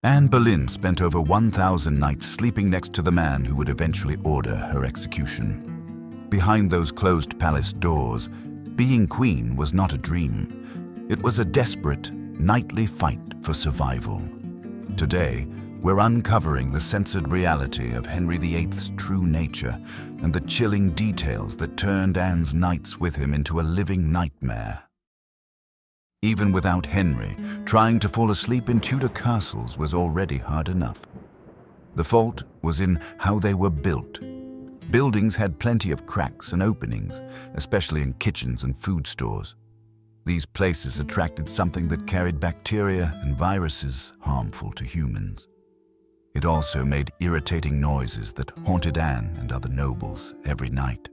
Anne Boleyn spent over 1,000 nights sleeping next to the man who would eventually order her execution. Behind those closed palace doors, being queen was not a dream. It was a desperate, nightly fight for survival. Today, we're uncovering the censored reality of Henry VIII's true nature and the chilling details that turned Anne's nights with him into a living nightmare. Even without Henry, trying to fall asleep in Tudor castles was already hard enough. The fault was in how they were built. Buildings had plenty of cracks and openings, especially in kitchens and food stores. These places attracted something that carried bacteria and viruses harmful to humans. It also made irritating noises that haunted Anne and other nobles every night.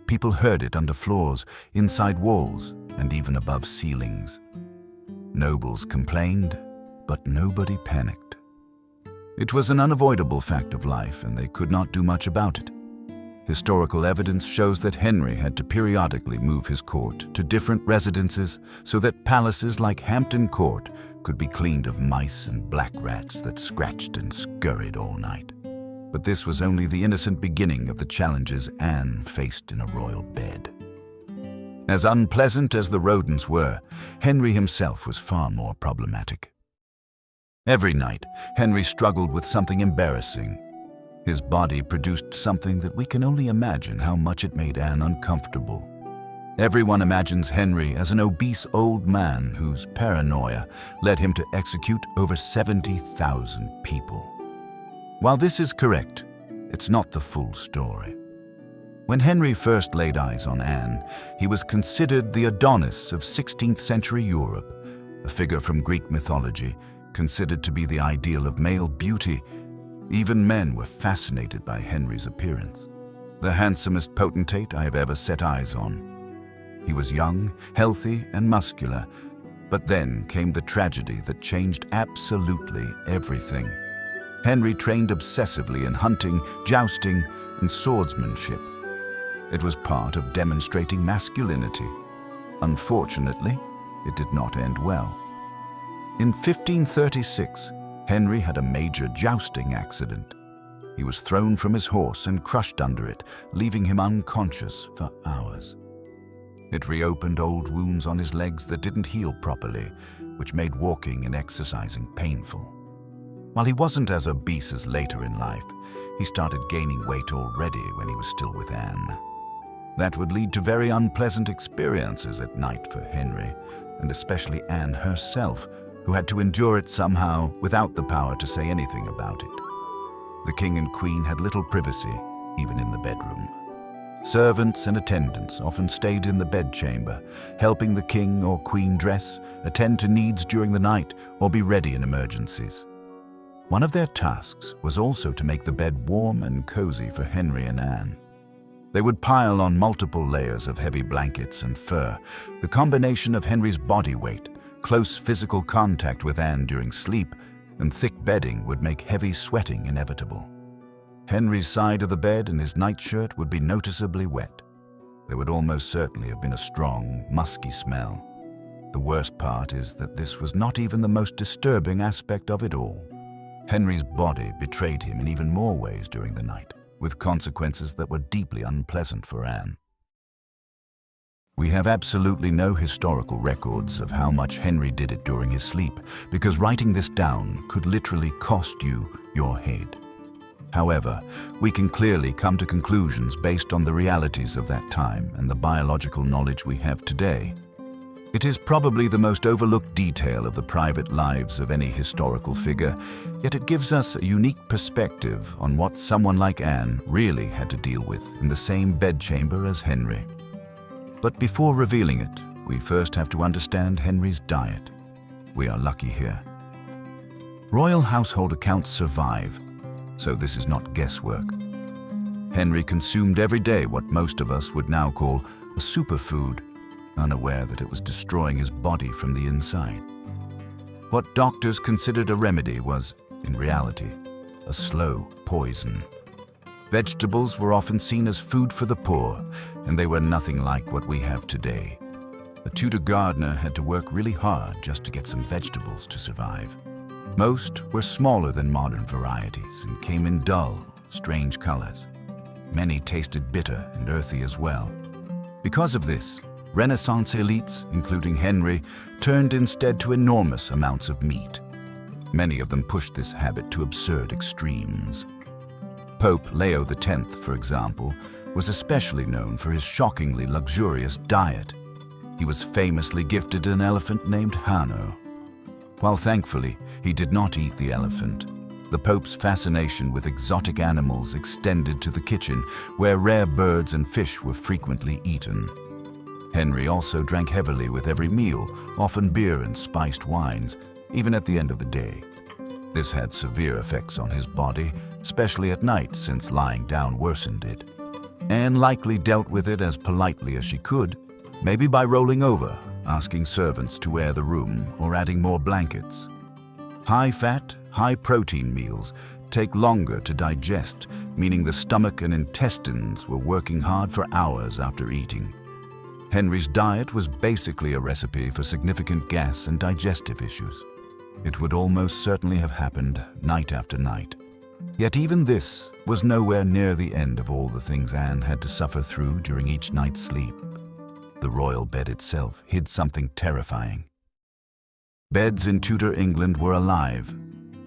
People heard it under floors, inside walls, and even above ceilings. Nobles complained, but nobody panicked. It was an unavoidable fact of life, and they could not do much about it. Historical evidence shows that Henry had to periodically move his court to different residences so that palaces like Hampton Court could be cleaned of mice and black rats that scratched and scurried all night. But this was only the innocent beginning of the challenges Anne faced in a royal bed. As unpleasant as the rodents were, Henry himself was far more problematic. Every night, Henry struggled with something embarrassing. His body produced something that we can only imagine how much it made Anne uncomfortable. Everyone imagines Henry as an obese old man whose paranoia led him to execute over 70,000 people. While this is correct, it's not the full story. When Henry first laid eyes on Anne, he was considered the Adonis of 16th century Europe, a figure from Greek mythology, considered to be the ideal of male beauty. Even men were fascinated by Henry's appearance. The handsomest potentate I have ever set eyes on. He was young, healthy, and muscular, but then came the tragedy that changed absolutely everything. Henry trained obsessively in hunting, jousting, and swordsmanship. It was part of demonstrating masculinity. Unfortunately, it did not end well. In 1536, Henry had a major jousting accident. He was thrown from his horse and crushed under it, leaving him unconscious for hours. It reopened old wounds on his legs that didn't heal properly, which made walking and exercising painful. While he wasn't as obese as later in life, he started gaining weight already when he was still with Anne. That would lead to very unpleasant experiences at night for Henry, and especially Anne herself, who had to endure it somehow without the power to say anything about it. The king and queen had little privacy, even in the bedroom. Servants and attendants often stayed in the bedchamber, helping the king or queen dress, attend to needs during the night, or be ready in emergencies. One of their tasks was also to make the bed warm and cozy for Henry and Anne. They would pile on multiple layers of heavy blankets and fur. The combination of Henry's body weight, close physical contact with Anne during sleep, and thick bedding would make heavy sweating inevitable. Henry's side of the bed and his nightshirt would be noticeably wet. There would almost certainly have been a strong, musky smell. The worst part is that this was not even the most disturbing aspect of it all. Henry's body betrayed him in even more ways during the night, with consequences that were deeply unpleasant for Anne. We have absolutely no historical records of how much Henry did it during his sleep, because writing this down could literally cost you your head. However, we can clearly come to conclusions based on the realities of that time and the biological knowledge we have today. It is probably the most overlooked detail of the private lives of any historical figure, yet it gives us a unique perspective on what someone like Anne really had to deal with in the same bedchamber as Henry. But before revealing it, we first have to understand Henry's diet. We are lucky here. Royal household accounts survive, so this is not guesswork. Henry consumed every day what most of us would now call a superfood, unaware that it was destroying his body from the inside. What doctors considered a remedy was, in reality, a slow poison. Vegetables were often seen as food for the poor, and they were nothing like what we have today. A Tudor gardener had to work really hard just to get some vegetables to survive. Most were smaller than modern varieties and came in dull, strange colors. Many tasted bitter and earthy as well. Because of this, Renaissance elites, including Henry, turned instead to enormous amounts of meat. Many of them pushed this habit to absurd extremes. Pope Leo X, for example, was especially known for his shockingly luxurious diet. He was famously gifted an elephant named Hanno. While thankfully he did not eat the elephant, the Pope's fascination with exotic animals extended to the kitchen, where rare birds and fish were frequently eaten. Henry also drank heavily with every meal, often beer and spiced wines, even at the end of the day. This had severe effects on his body, especially at night, since lying down worsened it. Anne likely dealt with it as politely as she could, maybe by rolling over, asking servants to air the room, or adding more blankets. High-fat, high-protein meals take longer to digest, meaning the stomach and intestines were working hard for hours after eating. Henry's diet was basically a recipe for significant gas and digestive issues. It would almost certainly have happened night after night. Yet even this was nowhere near the end of all the things Anne had to suffer through during each night's sleep. The royal bed itself hid something terrifying. Beds in Tudor England were alive,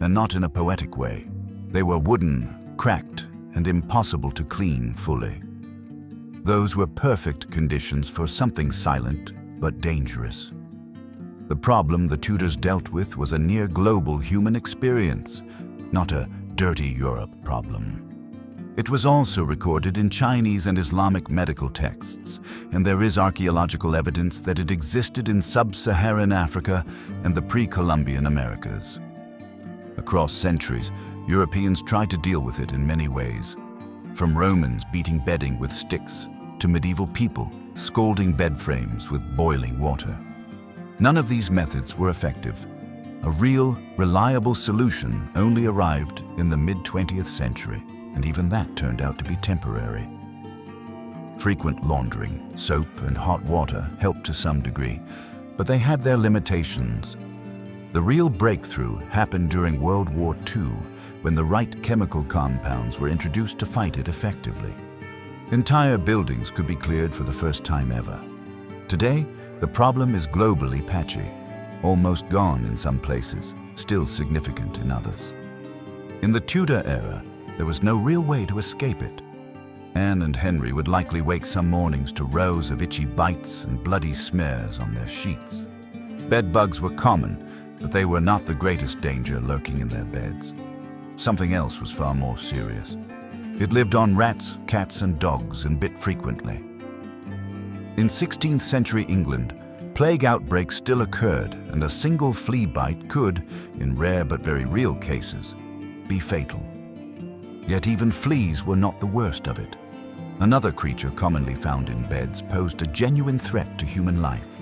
and not in a poetic way. They were wooden, cracked, and impossible to clean fully. Those were perfect conditions for something silent but dangerous. The problem the Tudors dealt with was a near-global human experience, not a dirty Europe problem. It was also recorded in Chinese and Islamic medical texts, and there is archaeological evidence that it existed in sub-Saharan Africa and the pre-Columbian Americas. Across centuries, Europeans tried to deal with it in many ways, from Romans beating bedding with sticks to medieval people scalding bed frames with boiling water. None of these methods were effective. A real, reliable solution only arrived in the mid-20th century, and even that turned out to be temporary. Frequent laundering, soap, and hot water helped to some degree, but they had their limitations. The real breakthrough happened during World War II, when the right chemical compounds were introduced to fight it effectively. Entire buildings could be cleared for the first time ever. Today, the problem is globally patchy, almost gone in some places, still significant in others. In the Tudor era, there was no real way to escape it. Anne and Henry would likely wake some mornings to rows of itchy bites and bloody smears on their sheets. Bed bugs were common, but they were not the greatest danger lurking in their beds. Something else was far more serious. It lived on rats, cats, and dogs, and bit frequently. In 16th century England, plague outbreaks still occurred, and a single flea bite could, in rare but very real cases, be fatal. Yet even fleas were not the worst of it. Another creature commonly found in beds posed a genuine threat to human life.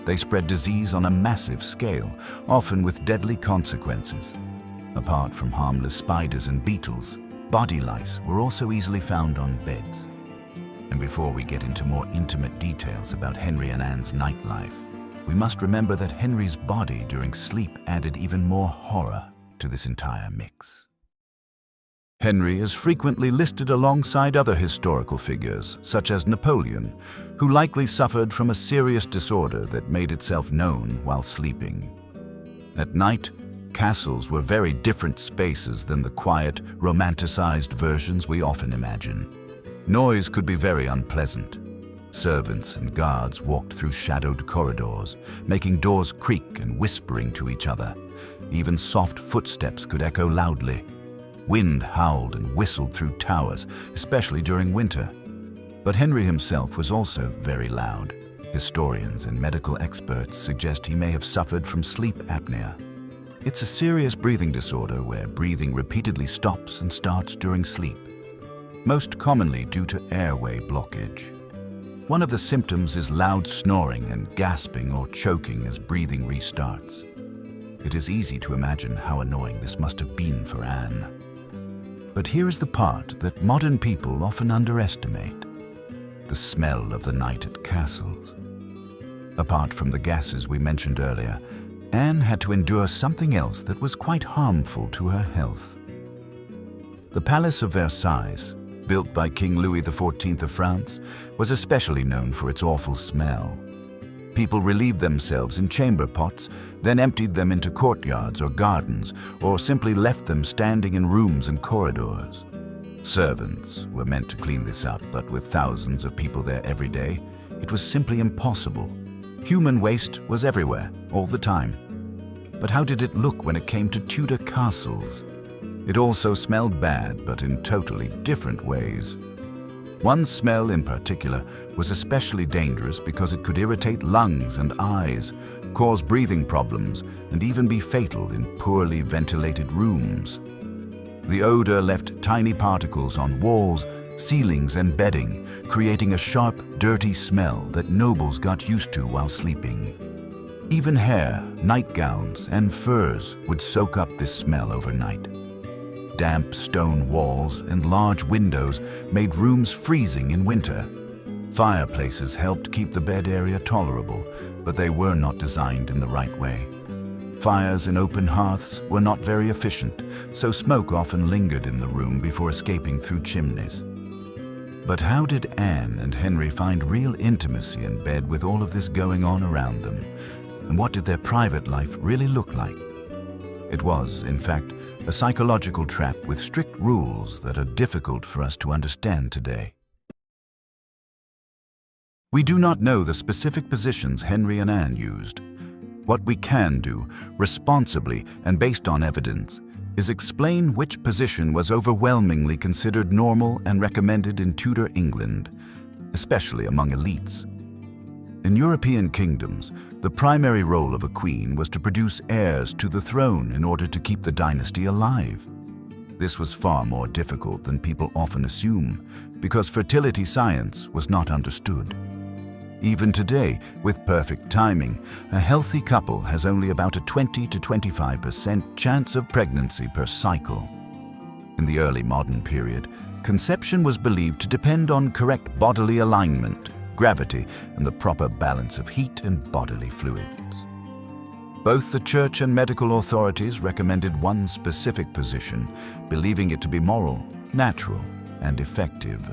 They spread disease on a massive scale, often with deadly consequences. Apart from harmless spiders and beetles, body lice were also easily found on beds. And before we get into more intimate details about Henry and Anne's nightlife, we must remember that Henry's body during sleep added even more horror to this entire mix. Henry is frequently listed alongside other historical figures, such as Napoleon, who likely suffered from a serious disorder that made itself known while sleeping. At night, castles were very different spaces than the quiet, romanticized versions we often imagine. Noise could be very unpleasant. Servants and guards walked through shadowed corridors, making doors creak and whispering to each other. Even soft footsteps could echo loudly. Wind howled and whistled through towers, especially during winter. But Henry himself was also very loud. Historians and medical experts suggest he may have suffered from sleep apnea. It's a serious breathing disorder where breathing repeatedly stops and starts during sleep, most commonly due to airway blockage. One of the symptoms is loud snoring and gasping or choking as breathing restarts. It is easy to imagine how annoying this must have been for Anne. But here is the part that modern people often underestimate: the smell of the night at castles. Apart from the gases we mentioned earlier, Anne had to endure something else that was quite harmful to her health. The Palace of Versailles, built by King Louis XIV of France, was especially known for its awful smell. People relieved themselves in chamber pots, then emptied them into courtyards or gardens, or simply left them standing in rooms and corridors. Servants were meant to clean this up, but with thousands of people there every day, it was simply impossible. Human waste was everywhere, all the time. But how did it look when it came to Tudor castles? It also smelled bad, but in totally different ways. One smell in particular was especially dangerous because it could irritate lungs and eyes, cause breathing problems, and even be fatal in poorly ventilated rooms. The odor left tiny particles on walls, ceilings, and bedding, creating a sharp, dirty smell that nobles got used to while sleeping. Even hair, nightgowns, and furs would soak up this smell overnight. Damp stone walls and large windows made rooms freezing in winter. Fireplaces helped keep the bed area tolerable, but they were not designed in the right way. Fires in open hearths were not very efficient, so smoke often lingered in the room before escaping through chimneys. But how did Anne and Henry find real intimacy in bed with all of this going on around them? And what did their private life really look like? It was, in fact, a psychological trap with strict rules that are difficult for us to understand today. We do not know the specific positions Henry and Anne used. What we can do, responsibly and based on evidence, is explain which position was overwhelmingly considered normal and recommended in Tudor England, especially among elites. In European kingdoms, the primary role of a queen was to produce heirs to the throne in order to keep the dynasty alive. This was far more difficult than people often assume, because fertility science was not understood. Even today, with perfect timing, a healthy couple has only about a 20 to 25% chance of pregnancy per cycle. In the early modern period, conception was believed to depend on correct bodily alignment, gravity, and the proper balance of heat and bodily fluids. Both the church and medical authorities recommended one specific position, believing it to be moral, natural, and effective.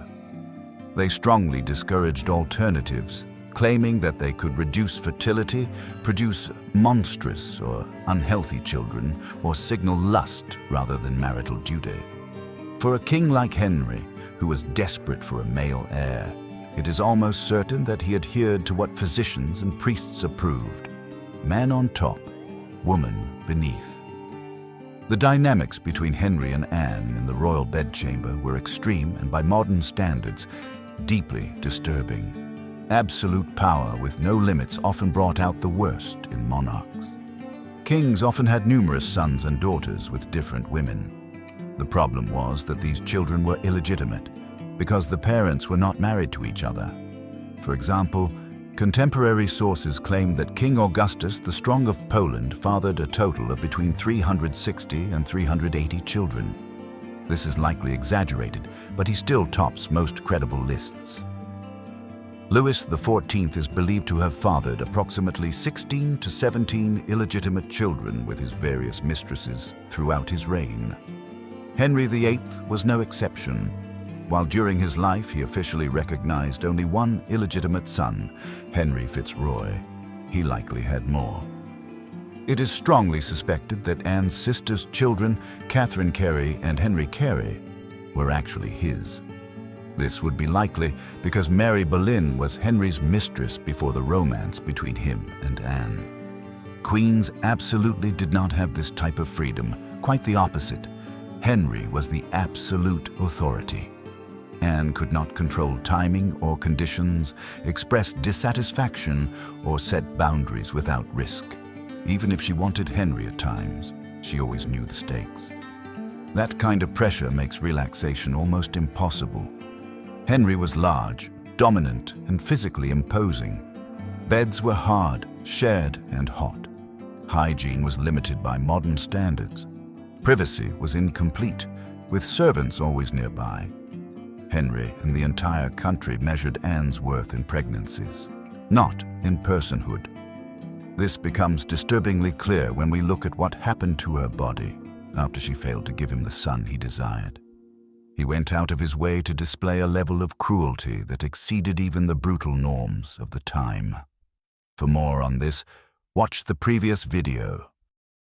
They strongly discouraged alternatives, claiming that they could reduce fertility, produce monstrous or unhealthy children, or signal lust rather than marital duty. For a king like Henry, who was desperate for a male heir, it is almost certain that he adhered to what physicians and priests approved: man on top, woman beneath. The dynamics between Henry and Anne in the royal bedchamber were extreme and, by modern standards, deeply disturbing. Absolute power with no limits often brought out the worst in monarchs. Kings often had numerous sons and daughters with different women. The problem was that these children were illegitimate because the parents were not married to each other. For example, contemporary sources claim that King Augustus the Strong of Poland fathered a total of between 360 and 380 children. This is likely exaggerated, but he still tops most credible lists. Louis XIV is believed to have fathered approximately 16 to 17 illegitimate children with his various mistresses throughout his reign. Henry VIII was no exception. While during his life he officially recognized only one illegitimate son, Henry Fitzroy, he likely had more. It is strongly suspected that Anne's sister's children, Catherine Carey and Henry Carey, were actually his. This would be likely because Mary Boleyn was Henry's mistress before the romance between him and Anne. Queens absolutely did not have this type of freedom, quite the opposite. Henry was the absolute authority. Anne could not control timing or conditions, express dissatisfaction, or set boundaries without risk. Even if she wanted Henry at times, she always knew the stakes. That kind of pressure makes relaxation almost impossible. Henry was large, dominant, and physically imposing. Beds were hard, shared, and hot. Hygiene was limited by modern standards. Privacy was incomplete, with servants always nearby. Henry and the entire country measured Anne's worth in pregnancies, not in personhood. This becomes disturbingly clear when we look at what happened to her body after she failed to give him the son he desired. He went out of his way to display a level of cruelty that exceeded even the brutal norms of the time. For more on this, watch the previous video.